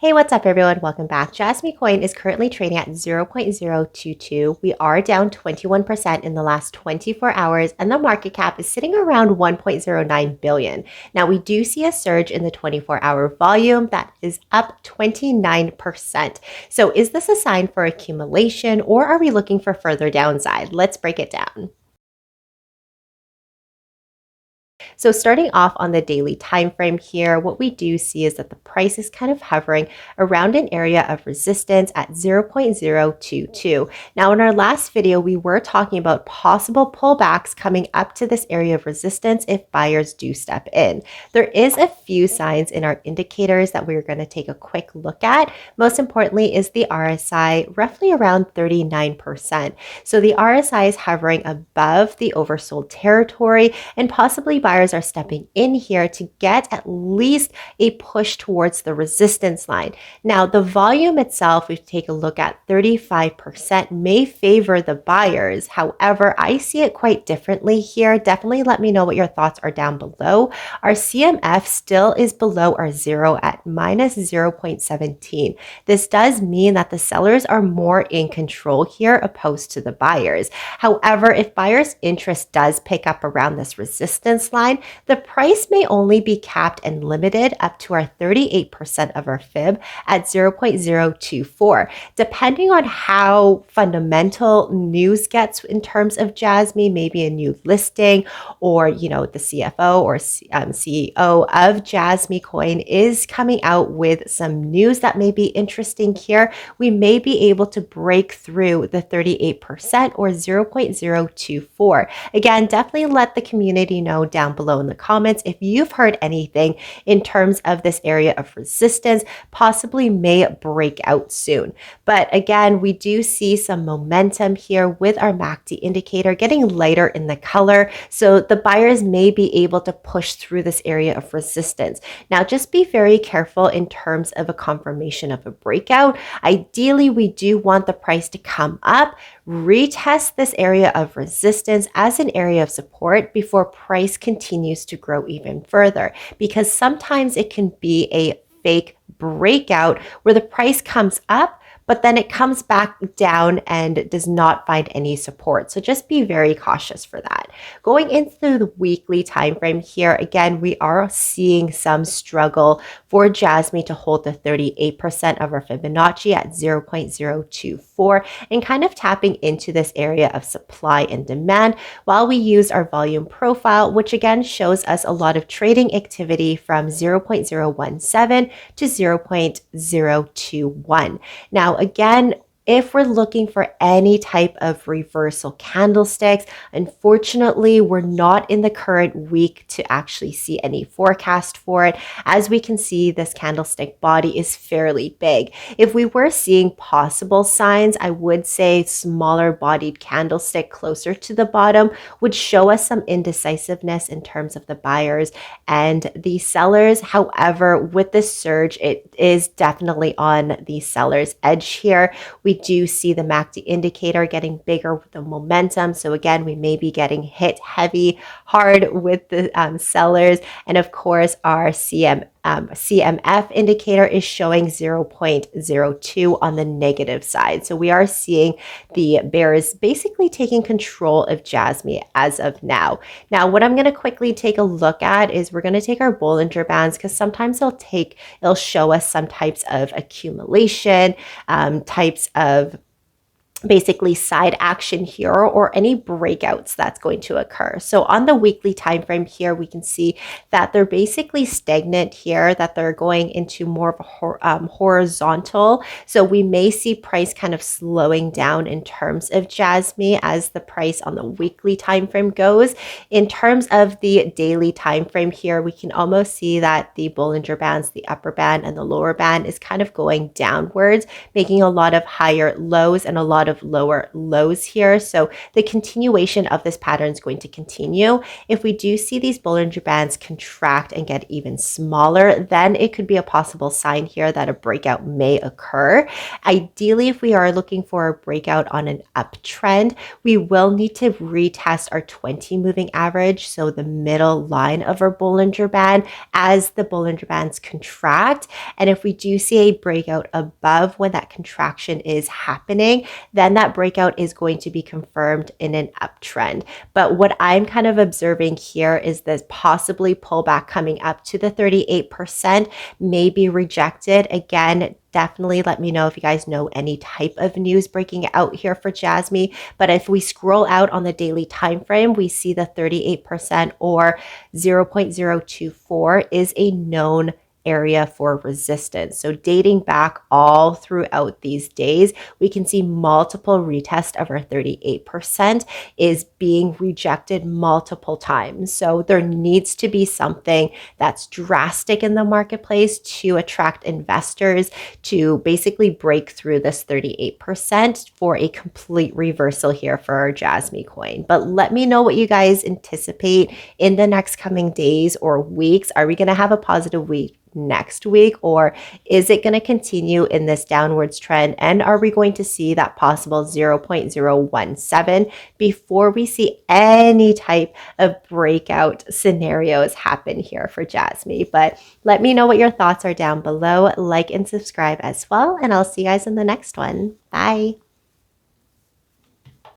Hey, what's up everyone? Welcome back. JasmyCoin is currently trading at 0.022. We are down 21% in the last 24 hours and the market cap is sitting around 1.09 billion. Now we do see a surge in the 24-hour volume that is up 29%. So is this a sign for accumulation or are we looking for further downside? Let's break it down. So starting off on the daily time frame here, what we do see is that the price is kind of hovering around an area of resistance at 0.022. Now in our last video, we were talking about possible pullbacks coming up to this area of resistance if buyers do step in. There is a few signs in our indicators that we're going to take a quick look at. Most importantly is the RSI, roughly around 39%. So the RSI is hovering above the oversold territory and possibly buyers are stepping in here to get at least a push towards the resistance line. Now, the volume itself, if you take a look at 35%, may favor the buyers. However, I see it quite differently here. Definitely let me know what your thoughts are down below. Our CMF still is below our zero at minus 0.17. This does mean that the sellers are more in control here opposed to the buyers. However, if buyers' interest does pick up around this resistance line, the price may only be capped and limited up to our 38% of our fib at 0.024. Depending on how fundamental news gets in terms of Jasmy, maybe a new listing or, the CFO or CEO of JasmyCoin is coming out with some news that may be interesting here, we may be able to break through the 38% or 0.024. Again, definitely let the community know down below in the comments if you've heard anything in terms of this area of resistance possibly may break out soon. But again, we do see some momentum here with our MACD indicator getting lighter in the color. So the buyers may be able to push through this area of resistance. Now, just be very careful in terms of a confirmation of a breakout. Ideally, we do want the price to come up, retest this area of resistance as an area of support before price continues to grow even further, because sometimes it can be a fake breakout where the price comes up but then it comes back down and does not find any support. So just be very cautious for that. Going into the weekly time frame here, again, we are seeing some struggle for Jasmy to hold the 38% of our Fibonacci at 0.024 and kind of tapping into this area of supply and demand while we use our volume profile, which again shows us a lot of trading activity from 0.017 to 0.021. Now, again, if we're looking for any type of reversal candlesticks, unfortunately, we're not in the current week to actually see any forecast for it. As we can see, this candlestick body is fairly big. If we were seeing possible signs, I would say smaller bodied candlestick closer to the bottom would show us some indecisiveness in terms of the buyers and the sellers. However, with this surge, it is definitely on the seller's edge here. We do see the MACD indicator getting bigger with the momentum. So again, we may be getting hit heavy, hard with the sellers. And of course, our CMF indicator is showing 0.02 on the negative side. So we are seeing the bears basically taking control of Jasmy as of now. Now, what I'm going to quickly take a look at is we're going to take our Bollinger Bands because sometimes it'll show us some types of accumulation, types of basically side action here or any breakouts that's going to occur. So on the weekly time frame here, we can see that they're basically stagnant here, that they're going into more of a horizontal. So we may see price kind of slowing down in terms of Jasmy as the price on the weekly time frame goes. In terms of the daily time frame here, we can almost see that the Bollinger Bands, the upper band and the lower band is kind of going downwards, making a lot of higher lows and a lot of of lower lows here. So the continuation of this pattern is going to continue. If we do see these Bollinger Bands contract and get even smaller, then it could be a possible sign here that a breakout may occur. Ideally, if we are looking for a breakout on an uptrend, we will need to retest our 20 moving average, so the middle line of our Bollinger Band, as the Bollinger Bands contract. And if we do see a breakout above when that contraction is happening, then that breakout is going to be confirmed in an uptrend. But what I'm kind of observing here is this possibly pullback coming up to the 38% may be rejected. Again, definitely let me know if you guys know any type of news breaking out here for Jasmy. But if we scroll out on the daily time frame, we see the 38% or 0.024 is a known area for resistance. So dating back all throughout these days, we can see multiple retest of our 38% is being rejected multiple times. So there needs to be something that's drastic in the marketplace to attract investors to basically break through this 38% for a complete reversal here for our JasmyCoin. But let me know what you guys anticipate in the next coming days or weeks. Are we going to have a positive week next week, or is it going to continue in this downwards trend? And are we going to see that possible 0.017 before we see any type of breakout scenarios happen here for Jasmy? But let me know what your thoughts are down below. Like and subscribe as well, and I'll see you guys in the next one. Bye.